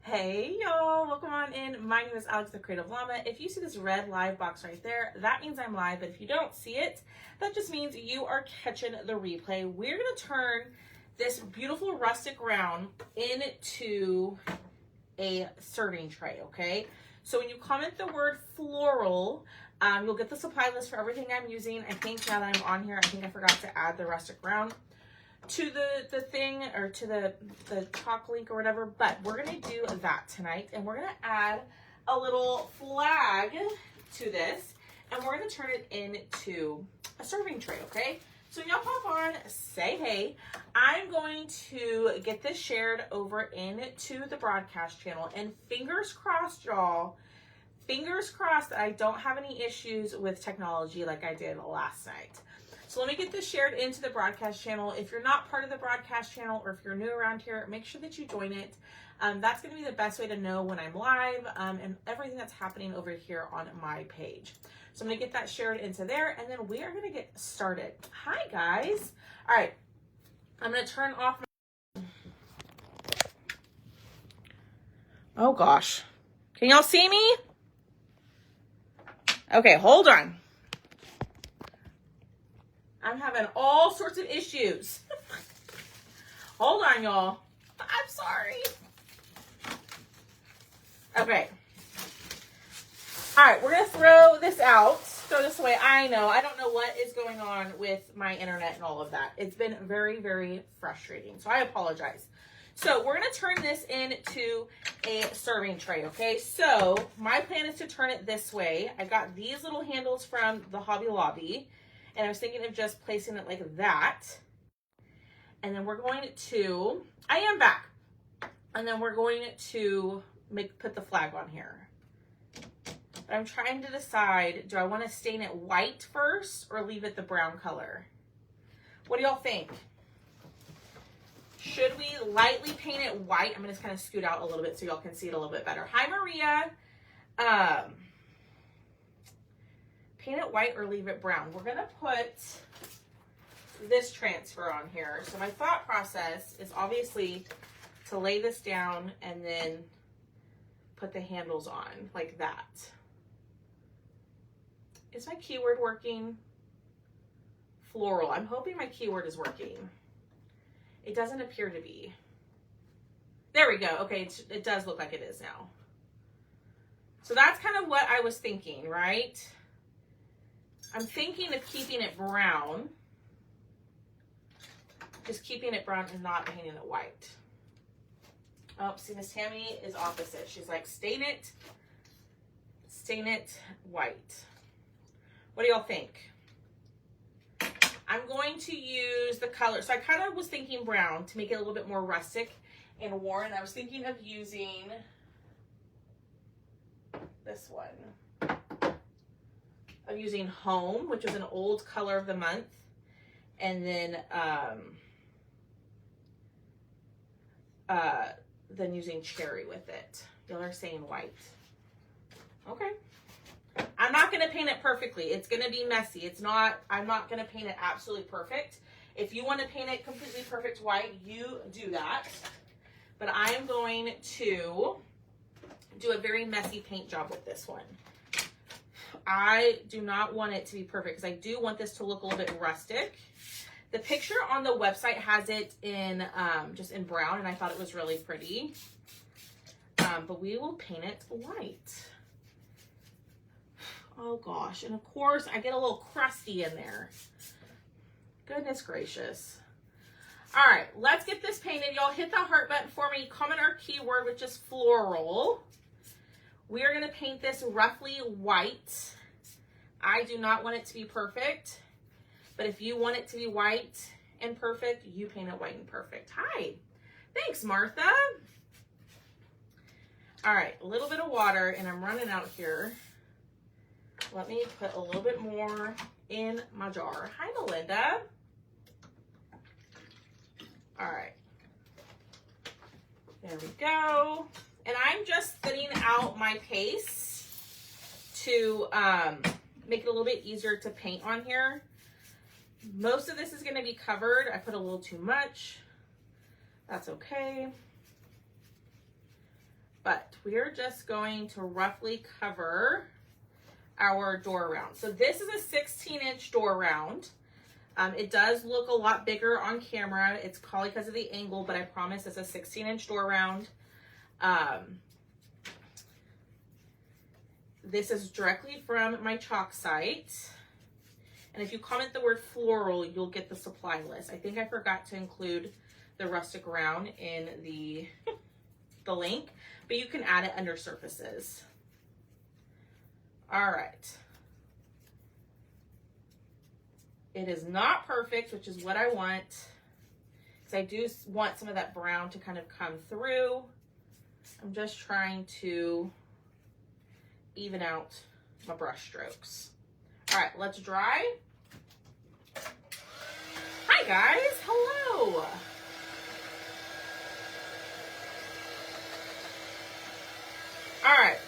Hey y'all, welcome on in. My name is Alex, the Creative Llama. If you see this red live box right there, that means I'm live, but if you don't see it, that just means you are catching the replay. We're gonna turn this beautiful rustic round into a serving tray, okay? So when you comment the word floral, you'll get the supply list for everything I'm using. I think now that I'm on here, I think I forgot to add the rustic round to the thing, or to the talk link or whatever, but we're gonna do that tonight, and we're gonna add a little flag to this, and we're gonna turn it into a serving tray, okay? So y'all pop on, say hey. I'm going to get this shared over into the broadcast channel, and fingers crossed, y'all, fingers crossed that I don't have any issues with technology like I did last night. So let me get this shared into the broadcast channel. If you're not part of the broadcast channel, or if you're new around here, make sure that you join it. That's going to be the best way to know when I'm live and everything that's happening over here on my page. So I'm going to get that shared into there, and then we are going to get started. Hi, guys. All right. I'm going to turn off my... Oh, gosh. Can y'all see me? Okay, hold on. I'm having all sorts of issues. Hold on, y'all. I'm sorry. Okay. All right, we're going to throw this out. Throw this away. I know. I don't know what is going on with my internet and all of that. It's been very, very frustrating. So I apologize. So we're going to turn this into a serving tray, okay? So my plan is to turn it this way. I got these little handles from the Hobby Lobby, and I was thinking of just placing it like that. And then we're going to, I am back. And then we're going to put the flag on here. But I'm trying to decide, do I want to stain it white first or leave it the brown color? What do y'all think? Should we lightly paint it white? I'm going to kind of scoot out a little bit so y'all can see it a little bit better. Hi, Maria. Paint it white or leave it brown? We're going to put this transfer on here. So my thought process is obviously to lay this down and then put the handles on like that. Is my keyword working? Floral. I'm hoping my keyword is working. It doesn't appear to be. There we go. Okay, it does look like it is now. So that's kind of what I was thinking, right? I'm thinking of keeping it brown. Just keeping it brown and not painting it white. Oh, see, Miss Tammy is opposite. She's like, stain it white. What do y'all think? I'm going to use the color. So I kind of was thinking brown to make it a little bit more rustic and worn. I was thinking of using this one. Of using Home, which is an old color of the month. And then using Cherry with it. Y'all are saying white. Okay. I'm not going to paint it perfectly. It's going to be messy. I'm not going to paint it absolutely perfect. If you want to paint it completely perfect white, you do that. But I'm going to do a very messy paint job with this one. I do not want it to be perfect because I do want this to look a little bit rustic. The picture on the website has it in just in brown, and I thought it was really pretty. But we will paint it white. Oh gosh, and of course I get a little crusty in there. Goodness gracious. All right, let's get this painted. Y'all hit the heart button for me. Comment our keyword, which is floral. We are going to paint this roughly white. I do not want it to be perfect, but if you want it to be white and perfect, you paint it white and perfect. Hi. Thanks, Martha. All right, a little bit of water, and I'm running out here. Let me put a little bit more in my jar. Hi, Melinda. All right. There we go. And I'm just thinning out my paste to make it a little bit easier to paint on here. Most of this is going to be covered. I put a little too much. That's okay. but we're just going to roughly cover our door round. So this is a 16-inch door round. It does look a lot bigger on camera. It's probably because of the angle, but I promise it's a 16-inch door round. This is directly from my chalk site. And if you comment the word floral, you'll get the supply list. I think I forgot to include the rustic round in the link, but you can add it under surfaces. All right. It is not perfect, which is what I want, because I do want some of that brown to kind of come through. I'm just trying to even out my brush strokes. All right, let's dry. Hi guys, hello. All right,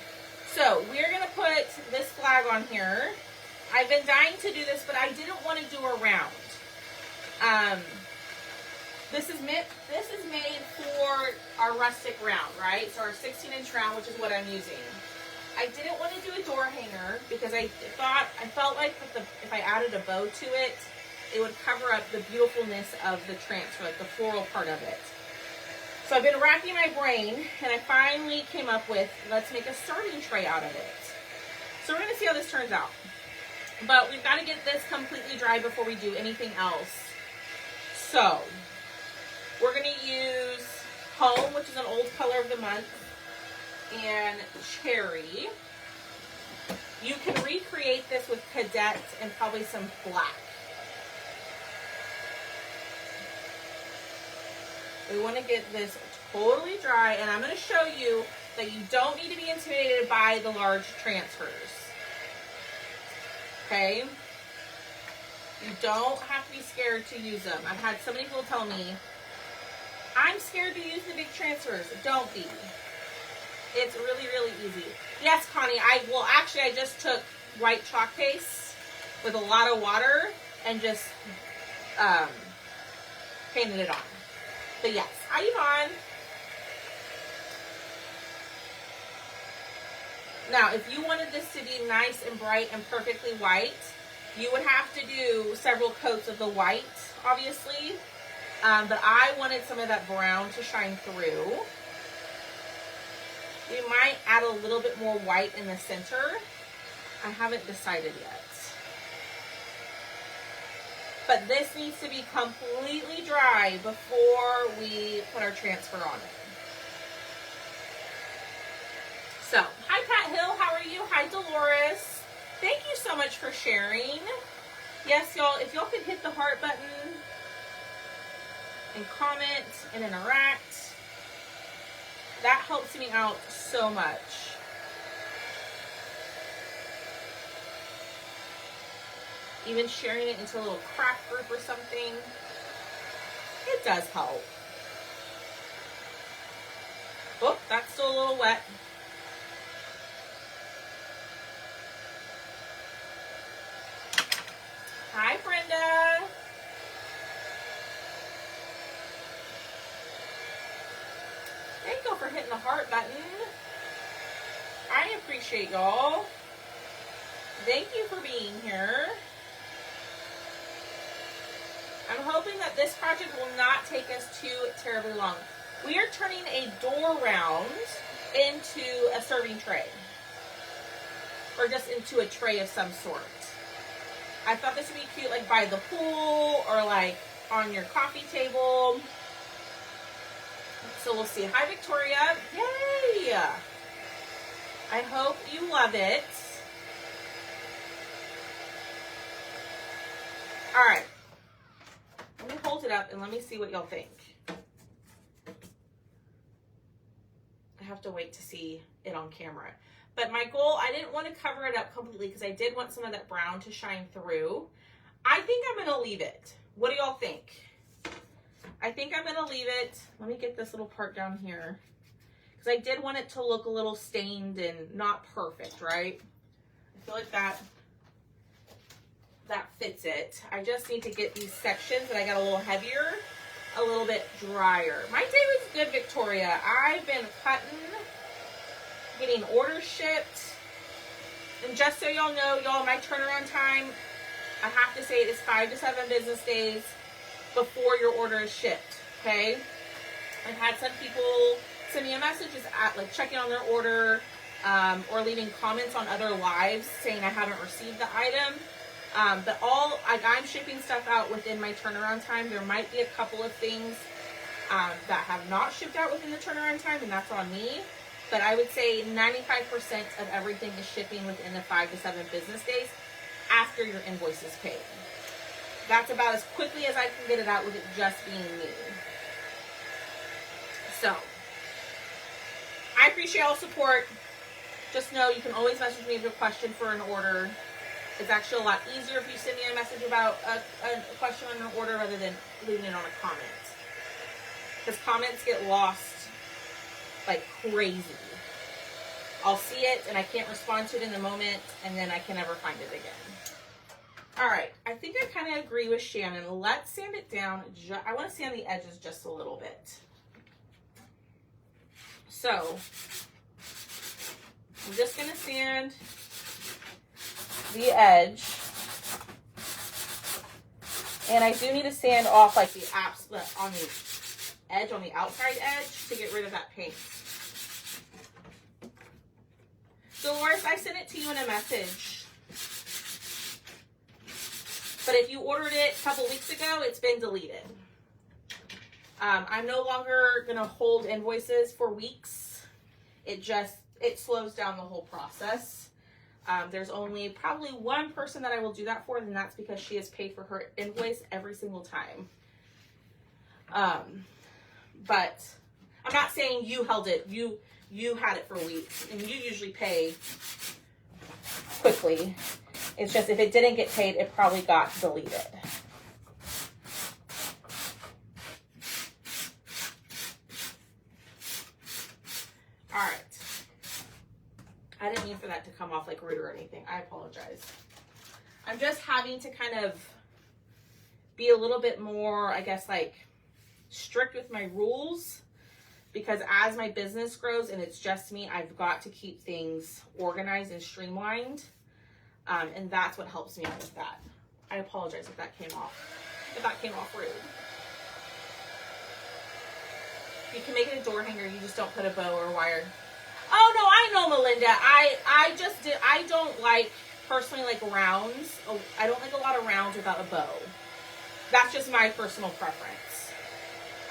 so we're gonna put this flag on here. I've been dying to do this, but I didn't want to do a round. This is made for our rustic round, right? So our 16-inch round, which is what I'm using. I didn't want to do a door hanger because I felt like if I added a bow to it, it would cover up the beautifulness of the transfer, like the floral part of it. So I've been racking my brain, and I finally came up with, let's make a serving tray out of it. So we're going to see how this turns out. But we've got to get this completely dry before we do anything else. So we're going to use Home, which is an old color of the month, and Cherry. You can recreate this with Cadet and probably some black. We want to get this totally dry, and I'm going to show you that you don't need to be intimidated by the large transfers. Okay? You don't have to be scared to use them. I've had so many people tell me, I'm scared to use the big transfers. Don't be. It's really, really easy. Yes, Connie, I just took white chalk paste with a lot of water and just painted it on. But yes, hi Yvonne. Now, if you wanted this to be nice and bright and perfectly white, you would have to do several coats of the white, obviously. But I wanted some of that brown to shine through. We might add a little bit more white in the center. I haven't decided yet. But this needs to be completely dry before we put our transfer on it. So, hi Pat Hill, how are you? Hi Dolores. Thank you so much for sharing. Yes, y'all, if y'all could hit the heart button and comment and interact, that helps me out so much. Even sharing it into a little craft group or something, it does help. Oh, that's still a little wet. Hi, Brenda. Thank you for hitting the heart button. I appreciate y'all. Thank you for being here. I'm hoping that this project will not take us too terribly long. We are turning a door round into a serving tray. Or just into a tray of some sort. I thought this would be cute, like by the pool or like on your coffee table. So we'll see. Hi, Victoria. Yay! I hope you love it. All right. Let me hold it up and let me see what y'all think. I have to wait to see it on camera. But my goal, I didn't want to cover it up completely because I did want some of that brown to shine through. I think I'm going to leave it. What do y'all think? I think I'm going to leave it. Let me get this little part down here. Because I did want it to look a little stained and not perfect, right? I feel like that fits it. I just need to get these sections that I got a little heavier, a little bit drier. My day was good, Victoria. I've been cutting getting orders shipped. And just so y'all know, y'all, my turnaround time, I have to say it is 5 to 7 business days before your order is shipped, okay? I've had some people send me a message like checking on their order or leaving comments on other lives saying I haven't received the item. But I'm shipping stuff out within my turnaround time. There might be a couple of things that have not shipped out within the turnaround time, and that's on me. But I would say 95% of everything is shipping within the 5 to 7 business days after your invoice is paid. That's about as quickly as I can get it out with it just being me. So, I appreciate all support. Just know you can always message me if you have a question for an order. It's actually a lot easier if you send me a message about a question on an order rather than leaving it on a comment. Because comments get lost like crazy. I'll see it and I can't respond to it in the moment, and then I can never find it again. All right, I think I kind of agree with Shannon. Let's sand it down. I want to sand the edges just a little bit. So, I'm just going to sand the edge. And I do need to sand off like the on the edge, on the outside edge, to get rid of that paint. Dolores, I sent it to you in a message. But if you ordered it a couple weeks ago, it's been deleted. I'm no longer going to hold invoices for weeks. It slows down the whole process. There's only probably one person that I will do that for, and that's because she has paid for her invoice every single time. But I'm not saying you held it. You had it for weeks, and you usually pay quickly. It's just if it didn't get paid, it probably got deleted. All right. I didn't mean for that to come off like rude or anything. I apologize. I'm just having to kind of be a little bit more, I guess, like strict with my rules, because as my business grows and it's just me, I've got to keep things organized and streamlined. And that's what helps me out with that. I apologize if that came off rude. You can make it a door hanger, you just don't put a bow or wire. Oh no, I know, Melinda. I don't like, personally, like rounds. I don't like a lot of rounds without a bow. That's just my personal preference.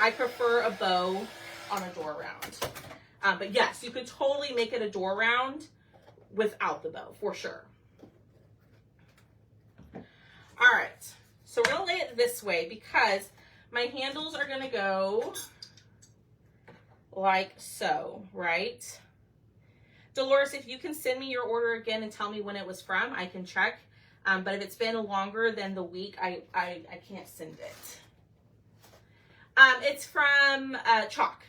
I prefer a bow on a door round. But yes, you could totally make it a door round without the bow, for sure. All right, so we're gonna lay it this way because my handles are gonna go like so, right? Dolores, if you can send me your order again and tell me when it was from, I can check. But if it's been longer than the week, I can't send it. It's from Chalk.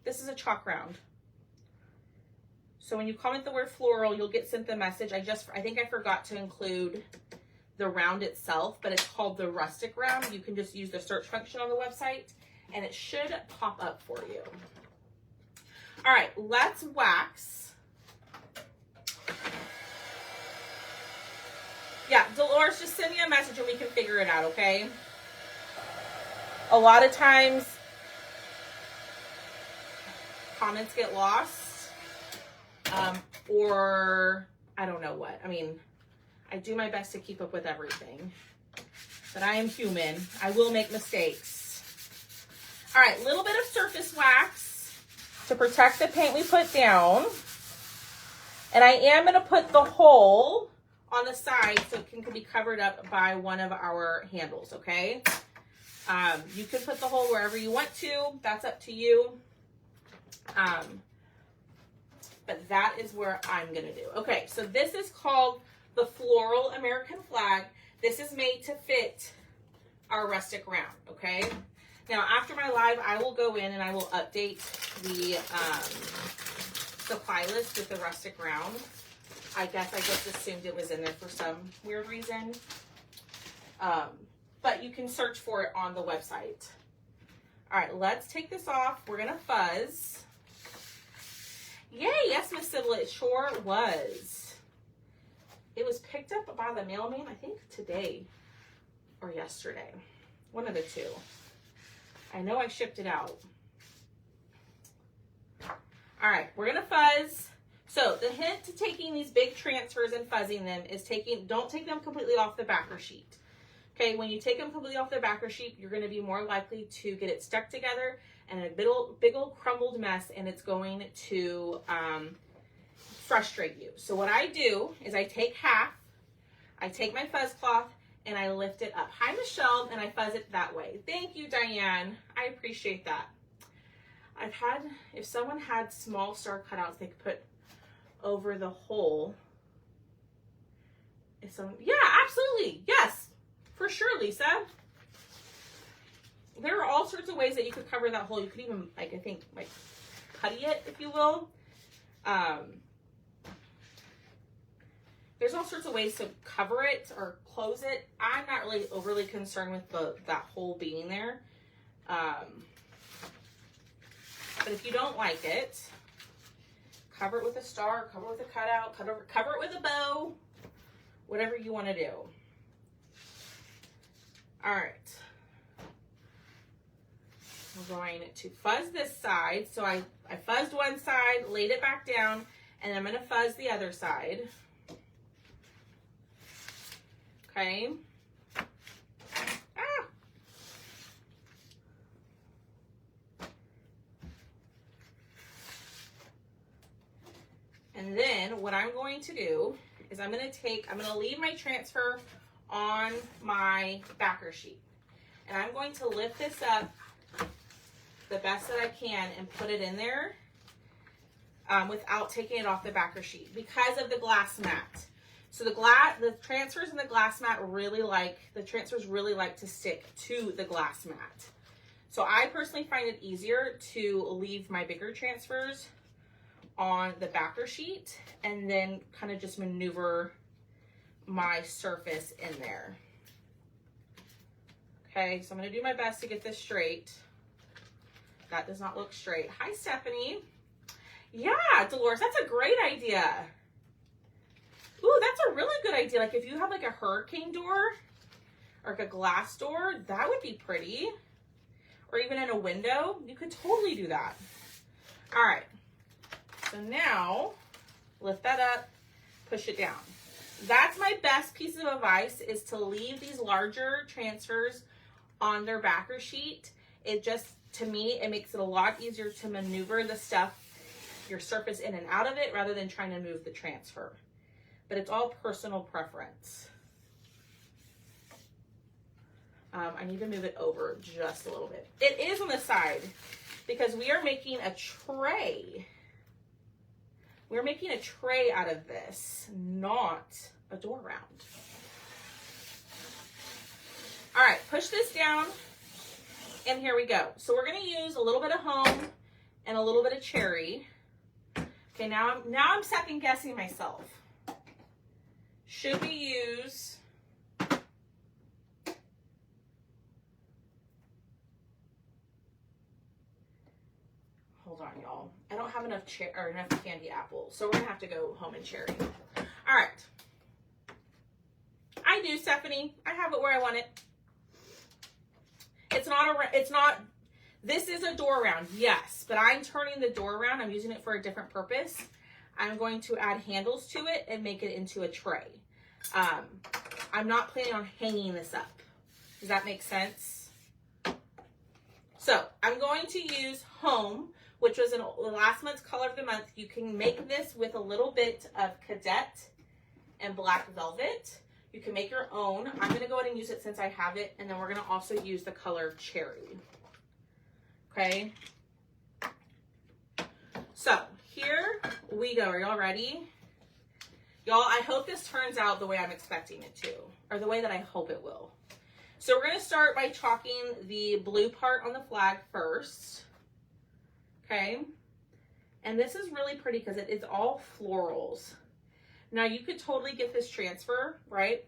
This is a chalk round. So when you comment the word floral, you'll get sent the message. I think I forgot to include the round itself, but it's called the rustic round. You can just use the search function on the website and it should pop up for you. All right, let's wax. Yeah, Dolores, just send me a message and we can figure it out, okay? A lot of times, comments get lost, or I don't know what. I mean, I do my best to keep up with everything, but I am human. I will make mistakes. All right, little bit of surface wax to protect the paint we put down. And I am going to put the hole on the side so it can be covered up by one of our handles, okay? You can put the hole wherever you want to. That's up to you. But that is where I'm going to do. Okay, so this is called the Floral American Flag. This is made to fit our rustic round, okay? Now, after my live, I will go in and I will update the supply list with the rustic round. I guess I just assumed it was in there for some weird reason. But you can search for it on the website. All right, let's take this off. We're gonna fuzz. Yay, yes, Miss Sybil, it sure was. It was picked up by the mailman, I think today or yesterday. One of the two. I know I shipped it out. All right, we're gonna fuzz. So the hint to taking these big transfers and fuzzing them is don't take them completely off the backer sheet. Okay, when you take them completely off the backer sheet, you're gonna be more likely to get it stuck together and a big old crumbled mess, and it's going to frustrate you. So what I do is I take half, I take my fuzz cloth, and I lift it up. Hi, Michelle, and I fuzz it that way. Thank you, Diane. I appreciate that. If someone had small star cutouts they could put over the hole. Yeah, absolutely. Yes, for sure, Lisa. There are all sorts of ways that you could cover that hole. You could even, like, I think, like, putty it, if you will. There's all sorts of ways to cover it or close it. I'm not really overly concerned with that hole being there. But if you don't like it, cover it with a star, cover it with a cutout, cover it with a bow, whatever you want to do. All right. We're going to fuzz this side. So I fuzzed one side, laid it back down, and I'm going to fuzz the other side. Okay. Ah. And then what I'm going to do is I'm going to leave my transfer on my backer sheet. And I'm going to lift this up the best that I can and put it in there without taking it off the backer sheet because of the glass mat. So the transfers in the glass mat really like to stick to the glass mat. So I personally find it easier to leave my bigger transfers on the backer sheet and then kind of just maneuver my surface in there. Okay, so I'm going to do my best to get this straight. That does not look straight. Hi, Stephanie. Yeah, Dolores, that's a great idea. Ooh, that's a really good idea. Like if you have like a hurricane door or like a glass door, that would be pretty. Or even in a window, you could totally do that. All right. So now lift that up, push it down. That's my best piece of advice, is to leave these larger transfers on their backer sheet. It just, to me, it makes it a lot easier to maneuver the stuff, your surface in and out of it, rather than trying to move the transfer. But it's all personal preference. I need to move it over just a little bit. It is on the side because we are making a tray. We're making a tray out of this, not a door round. All right, push this down, and here we go. So we're gonna use a little bit of home and a little bit of cherry. Okay, now I'm second guessing myself. Should we use hold on, y'all. I don't have enough enough candy apple, so we're gonna have to go home and cherry. All right. I do, Stephanie. I have it where I want it. This is a door round, yes, but I'm turning the door around. I'm using it for a different purpose. I'm going to add handles to it and make it into a tray. I'm not planning on hanging this up. Does that make sense? So I'm going to use Home, which was in last month's color of the month. You can make this with a little bit of Cadet and Black Velvet. You can make your own. I'm going to go ahead and use it since I have it, and then we're going to also use the color Cherry. Okay? So here we go. Are y'all ready? Y'all, I hope this turns out the way I'm expecting it to, or the way that I hope it will. So we're going to start by chalking the blue part on the flag first. Okay? And this is really pretty because it is all florals. Now you could totally get this transfer, right?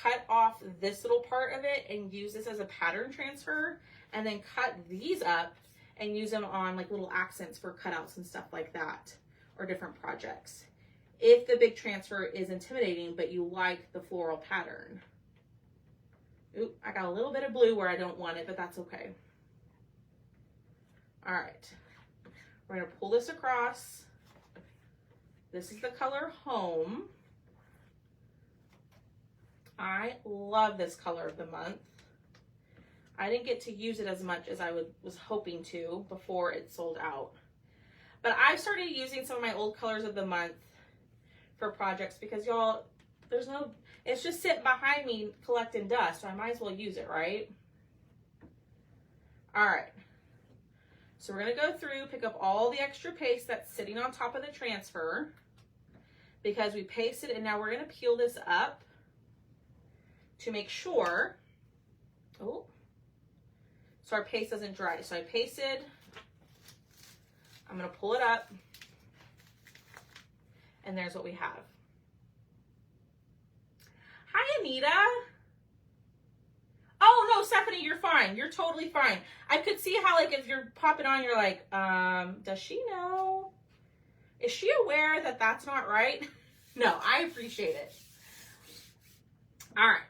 Cut off this little part of it and use this as a pattern transfer, and then cut these up and use them on like little accents for cutouts and stuff like that. or different projects. If the big transfer is intimidating, but you like the floral pattern. Oop, I got a little bit of blue where I don't want it, but that's okay. All right, we're gonna pull this across. This is the color Home. I love this color of the month. I didn't get to use it as much as I was hoping to before it sold out. But I've started using some of my old colors of the month for projects because y'all, it's just sitting behind me collecting dust, so I might as well use it, right? All right. So we're gonna go through, pick up all the extra paste that's sitting on top of the transfer because we pasted it, and now we're gonna peel this up to make sure, so our paste doesn't dry. So I pasted, I'm gonna pull it up, and there's what we have. Hi, Anita. Oh no, Stephanie, you're fine. You're totally fine. I could see how, like, if you're popping on, you're like, does she know? Is she aware that that's not right? No, I appreciate it. All right.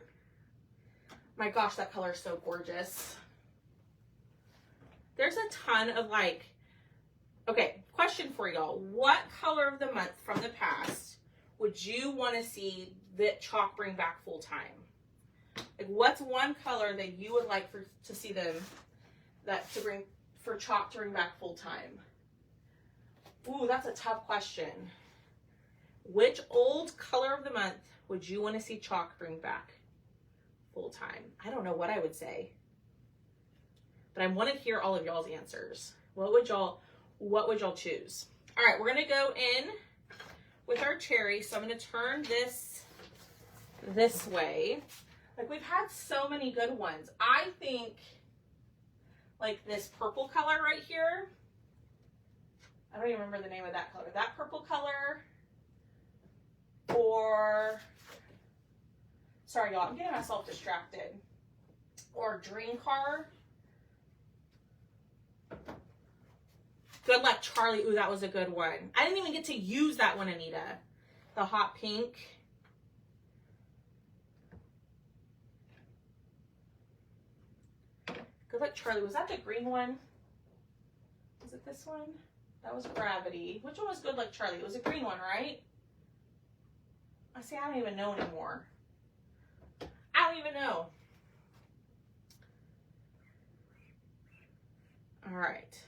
My gosh, that color is so gorgeous. There's a ton of, like, okay, question for y'all. What color of the month from the past would you want to see that chalk bring back full time? Like, what's one color that you would like to see them for chalk to bring back full time? Ooh, that's a tough question. Which old color of the month would you want to see chalk bring back full time? I don't know what I would say, but I want to hear all of y'all's answers. What would y'all choose? All right, we're gonna go in with our cherry. So I'm gonna turn this way. Like, we've had so many good ones. I think, like, this purple color right here, I don't even remember the name of that color. That purple color, or, sorry y'all, I'm getting myself distracted. Or Dream Car. Good Luck Charlie. Ooh, that was a good one. I didn't even get to use that one, Anita. The hot pink. Good Luck Charlie. Was that the green one? Was it this one? That was Gravity. Which one was Good Luck Charlie? It was a green one, right? I see, I don't even know anymore. I don't even know. All right.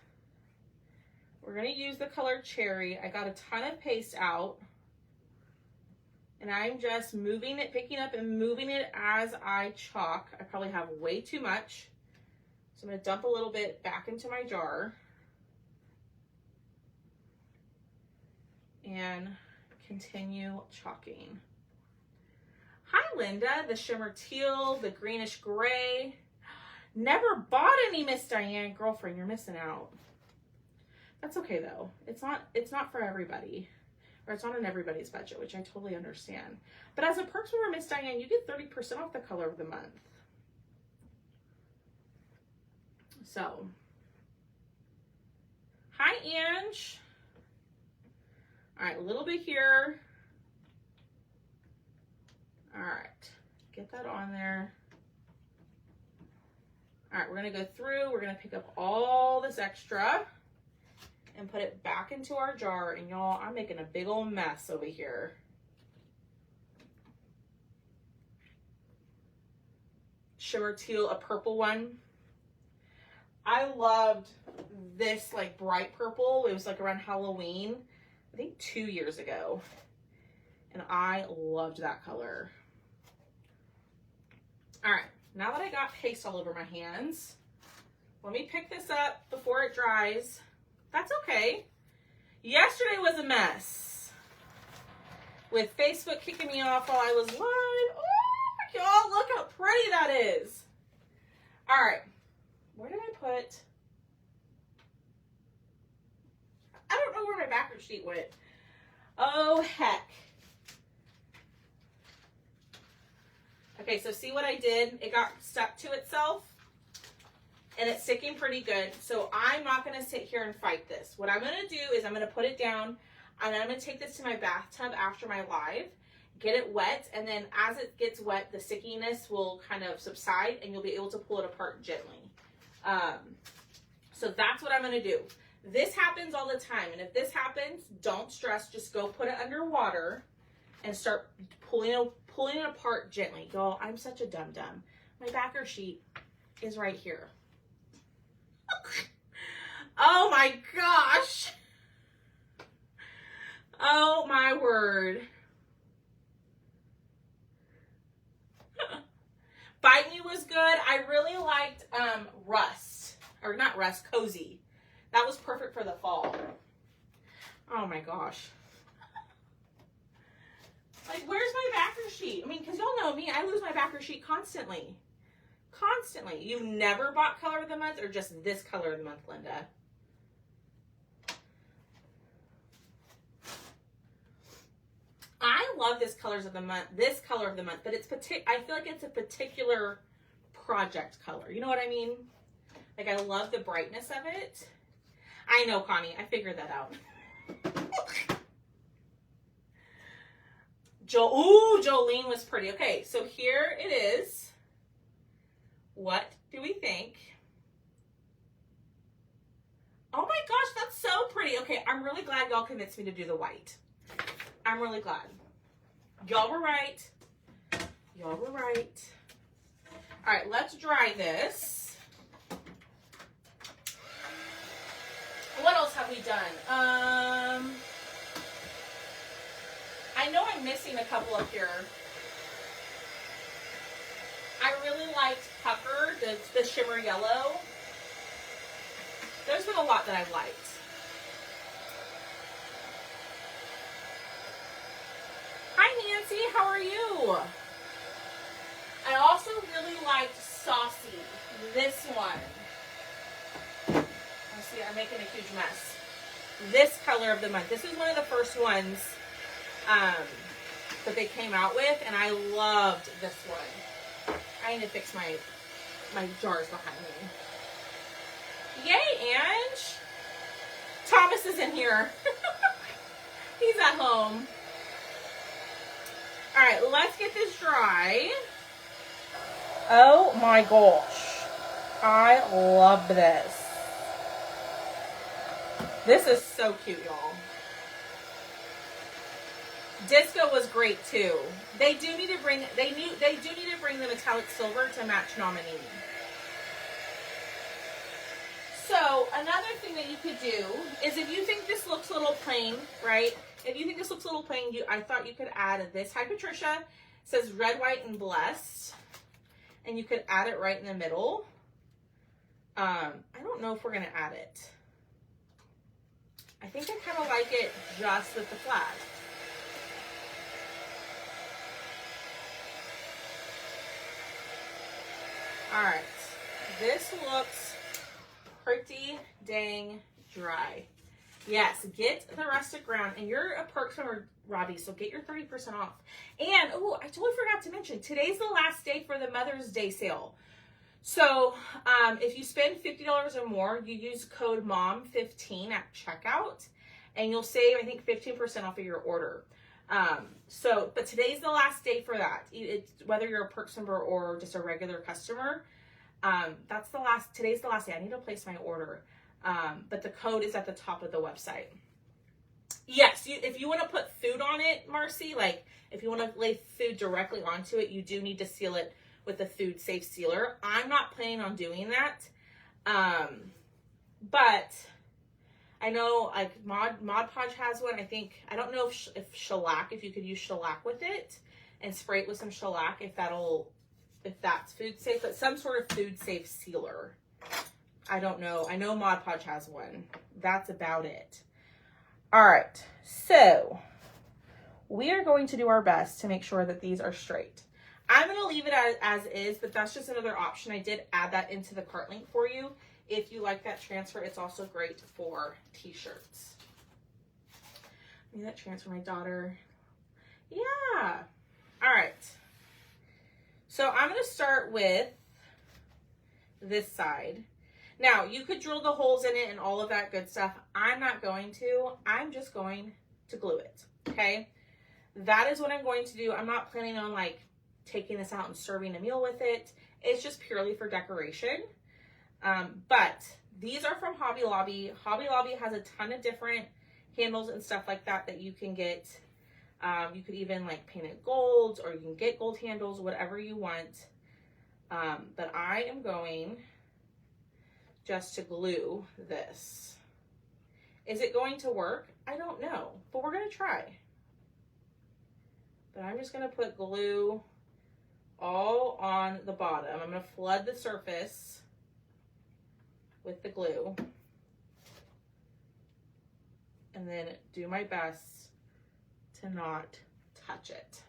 We're going to use the color Cherry. I got a ton of paste out. And I'm just moving it, picking up and moving it as I chalk. I probably have way too much. So I'm going to dump a little bit back into my jar. And continue chalking. Hi, Linda. The shimmer teal, the greenish gray. Never bought any, Miss Diane. Girlfriend, you're missing out. That's okay though. It's not for everybody. Or it's not on everybody's budget, which I totally understand. But as a perks member, Miss Diane, you get 30% off the color of the month. So, hi, Ange. All right, a little bit here. All right, get that on there. All right, we're gonna go through, we're gonna pick up all this extra and put it back into our jar. And y'all, I'm making a big old mess over here. Shimmer teal, a purple one. I loved this like bright purple. It was like around Halloween, I think 2 years ago. And I loved that color. All right, now that I got paste all over my hands, let me pick this up before it dries. That's okay. Yesterday was a mess with Facebook kicking me off while I was live. Oh, y'all, look how pretty that is. All right, where did I put? I don't know where my backer sheet went. Oh, heck. Okay, so see what I did? It got stuck to itself. And it's sticking pretty good. So I'm not going to sit here and fight this. What I'm going to do is I'm going to put it down. And I'm going to take this to my bathtub after my live, get it wet, and then as it gets wet, the stickiness will kind of subside and you'll be able to pull it apart gently. So that's what I'm going to do. This happens all the time, and if this happens, don't stress. Just go put it under water and start pulling it apart gently. Y'all, I'm such a dum-dum. My backer sheet is right here. Oh my gosh. Oh my word. Bite Me was good. I really liked Rust. Or not Rust, Cozy. That was perfect for the fall. Oh my gosh. Like, where's my backer sheet? I mean, because y'all know me, I lose my backer sheet constantly. Constantly. You've never bought color of the month or just this color of the month, Linda? I love this colors of the month, this color of the month, but I feel like it's a particular project color. You know what I mean? Like, I love the brightness of it. I know, Connie. I figured that out. Jolene was pretty. Okay, so here it is. What do we think? Oh my gosh, that's so pretty. Okay, I'm really glad y'all convinced me to do the white. I'm really glad. Y'all were right. Y'all were right. All right, let's dry this. What else have we done? I know I'm missing a couple up here. I really liked Pucker, the shimmer yellow. There's been a lot that I've liked. Hi Nancy, how are you? I also really liked Saucy, this one. Let's see, I'm making a huge mess. This color of the month. This is one of the first ones that they came out with, and I loved this one. I need to fix my jars behind me. Yay, Ange! Thomas is in here. He's at home. All right, let's get this dry. Oh my gosh. I love this. This is so cute, y'all. Disco was great too. They do need to bring the metallic silver to match Nominee. So another thing that you could do is, if you think this looks a little plain, right? If you think this looks a little plain, I thought you could add this. Hi Patricia. It says red, white, and blessed. And you could add it right in the middle. I don't know if we're gonna add it. I think I kind of like it just with the flag. All right, this looks pretty dang dry. Yes, get the rustic ground, and you're a perks member, Robbie, so get your 30% off. And, oh, I totally forgot to mention, today's the last day for the Mother's Day sale. So, if you spend $50 or more, you use code MOM15 at checkout, and you'll save, I think, 15% off of your order. But today's the last day for that. Whether you're a perks member or just a regular customer, today's the last day. I need to place my order. But the code is at the top of the website. Yes, if you want to put food on it, Marcy, like if you want to lay food directly onto it, you do need to seal it with a food safe sealer. I'm not planning on doing that. But I know like Mod Podge has one. I don't know if shellac, if you could use shellac with it and spray it with some shellac, if that's food safe, but some sort of food safe sealer. I don't know. I know Mod Podge has one. That's about it. All right. So we are going to do our best to make sure that these are straight. I'm going to leave it as is, but that's just another option. I did add that into the cart link for you. If you like that transfer, it's also great for t-shirts. I need that transfer, my daughter. Yeah. All right. So I'm going to start with this side. Now, you could drill the holes in it and all of that good stuff. I'm not going to. I'm just going to glue it, okay? That is what I'm going to do. I'm not planning on like taking this out and serving a meal with it. It's just purely for decoration. But these are from Hobby Lobby. Hobby Lobby has a ton of different handles and stuff like that that you can get. You could even like paint it gold, or you can get gold handles, whatever you want. But I am going just to glue this. Is it going to work? I don't know, but we're gonna try. But I'm just gonna put glue all on the bottom. I'm gonna flood the surface with the glue and then do my best to not touch it.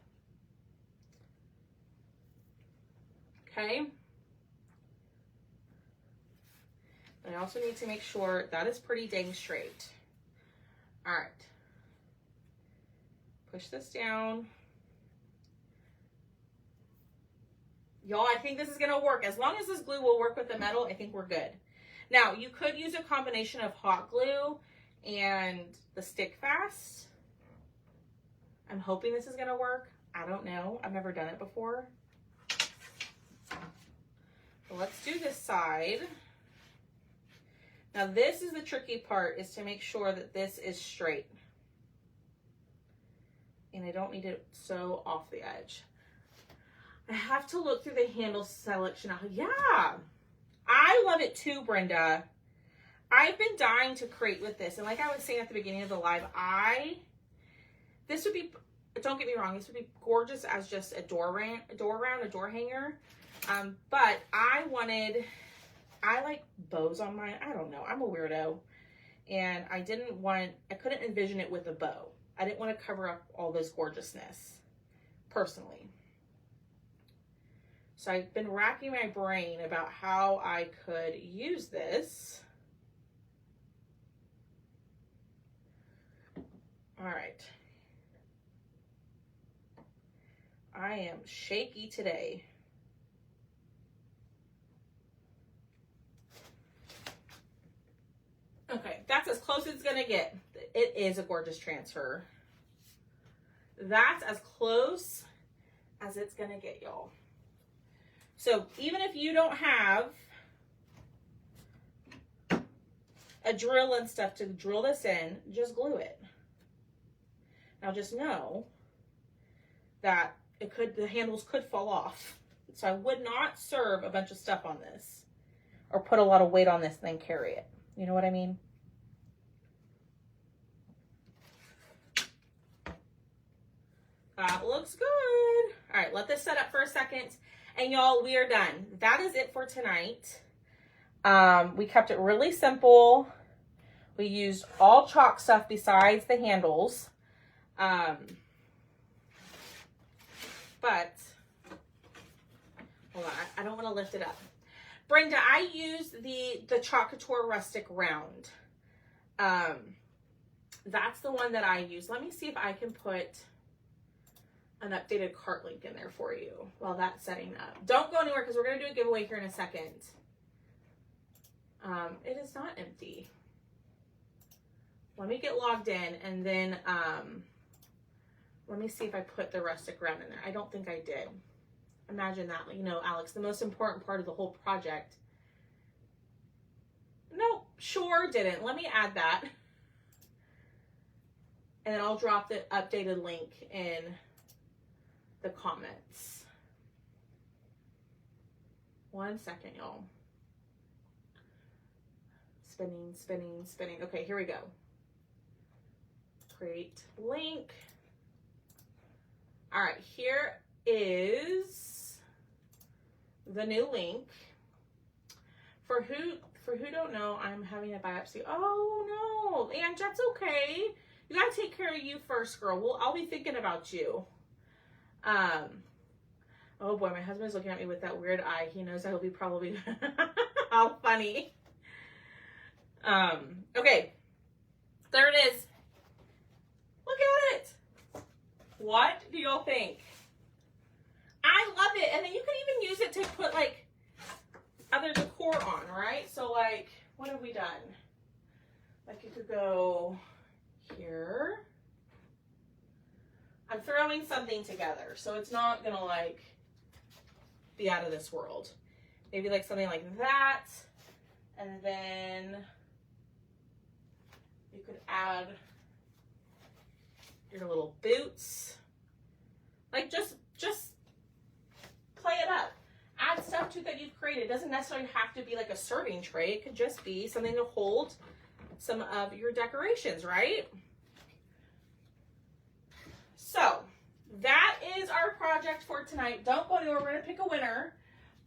Okay. I also need to make sure that is pretty dang straight. All right. Push this down. Y'all, I think this is gonna work. As long as this glue will work with the metal, I think we're good. Now, you could use a combination of hot glue and the stick fast. I'm hoping this is gonna work. I don't know. I've never done it before. So let's do this side. Now this is the tricky part, is to make sure that this is straight. And I don't need it so off the edge. I have to look through the handle selection. Yeah, I love it too, Brenda. I've been dying to create with this. And like I was saying at the beginning of the live, this would be, don't get me wrong, this would be gorgeous as just a door hanger. But I like bows on mine. I don't know. I'm a weirdo. And I couldn't envision it with a bow. I didn't want to cover up all this gorgeousness, personally. So I've been racking my brain about how I could use this. All right. I am shaky today. Okay, that's as close as it's gonna get. It is a gorgeous transfer. That's as close as it's gonna get, y'all. So even if you don't have a drill and stuff to drill this in, just glue it. Now just know that the handles could fall off. So I would not serve a bunch of stuff on this or put a lot of weight on this and then carry it. You know what I mean? That looks good. All right, let this set up for a second. And y'all, we are done. That is it for tonight. We kept it really simple. We used all chalk stuff besides the handles. But, hold on, I don't want to lift it up. Brenda, I used the Chalk Couture Rustic Round. That's the one that I use. Let me see if I can put an updated cart link in there for you while that's setting up. Don't go anywhere because we're going to do a giveaway here in a second. It is not empty. Let me get logged in and then let me see if I put the Rustic Round in there. I don't think I did. Imagine that, you know, Alex, the most important part of the whole project. Nope, sure didn't. Let me add that. And then I'll drop the updated link in the comments. 1 second, y'all. Spinning, spinning, spinning. Okay, here we go. Create link. All right, here is the new link. For who don't know, I'm having a biopsy. Oh no, and that's okay. You gotta take care of you first, girl. I'll be thinking about you. Oh boy, my husband's looking at me with that weird eye. He knows I will be probably how funny. Okay, there it is. Look at it. What do y'all think? I love it. And then you can even use it to put like other decor on, right? So like, what have we done? Like you could go here. I'm throwing something together, so it's not gonna like be out of this world. Maybe like something like that, and then you could add your little boots. Like just play it up. Add stuff to it that you've created. It doesn't necessarily have to be like a serving tray. It could just be something to hold some of your decorations, right? So that is our project for tonight. Don't go anywhere. We're going to pick a winner.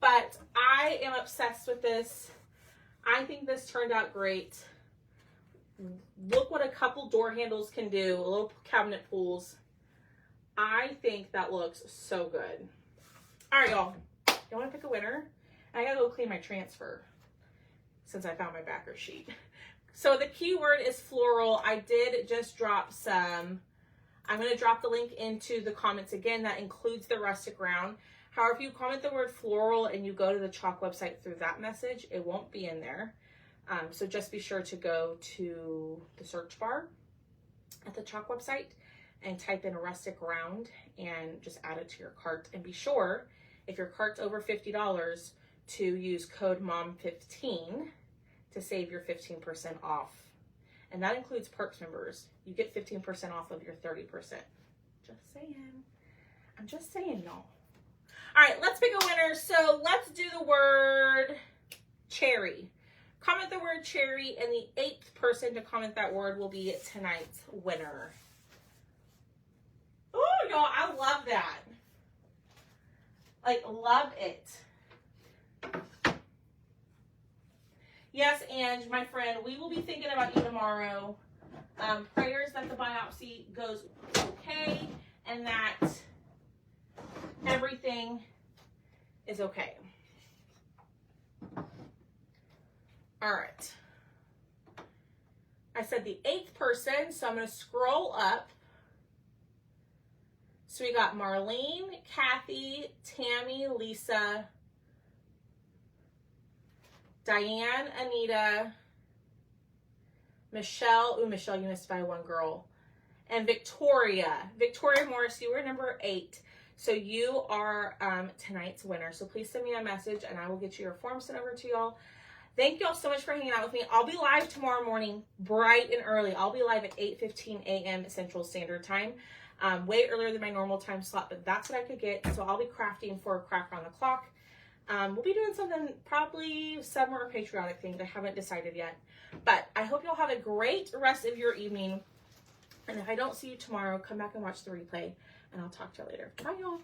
But I am obsessed with this. I think this turned out great. Look what a couple door handles can do. Little cabinet pulls. I think that looks so good. All right, y'all. You want to pick a winner? I got to go clean my transfer since I found my backer sheet. So the keyword is floral. I did just drop some. I'm going to drop the link into the comments again. That includes the rustic round. However, if you comment the word floral and you go to the chalk website through that message, it won't be in there. So just be sure to go to the search bar at the chalk website and type in rustic round and just add it to your cart. And be sure, if your cart's over $50, to use code MOM15 to save your 15% off. And that includes Perks members. You get 15% off of your 30%. Just saying. I'm just saying, y'all. All right, let's pick a winner. So let's do the word cherry. Comment the word cherry, and the 8th person to comment that word will be tonight's winner. Oh, y'all, I love that. Like, love it. Yes, Ange, my friend, we will be thinking about you tomorrow. Prayers that the biopsy goes okay and that everything is okay. All right. I said the 8th person, so I'm going to scroll up. So we got Marlene, Kathy, Tammy, Lisa, Diane, Anita, Michelle. Ooh, Michelle, you missed by one girl. And Victoria. Victoria Morris, you were number 8. So you are tonight's winner. So please send me a message and I will get you your form sent over to y'all. Thank y'all so much for hanging out with me. I'll be live tomorrow morning, bright and early. I'll be live at 8:15 a.m. Central Standard Time. Way earlier than my normal time slot, but that's what I could get. So I'll be crafting for a crack on the clock. We'll be doing something, probably summer or patriotic things. I haven't decided yet. But I hope y'all have a great rest of your evening. And if I don't see you tomorrow, come back and watch the replay. And I'll talk to you later. Bye, y'all.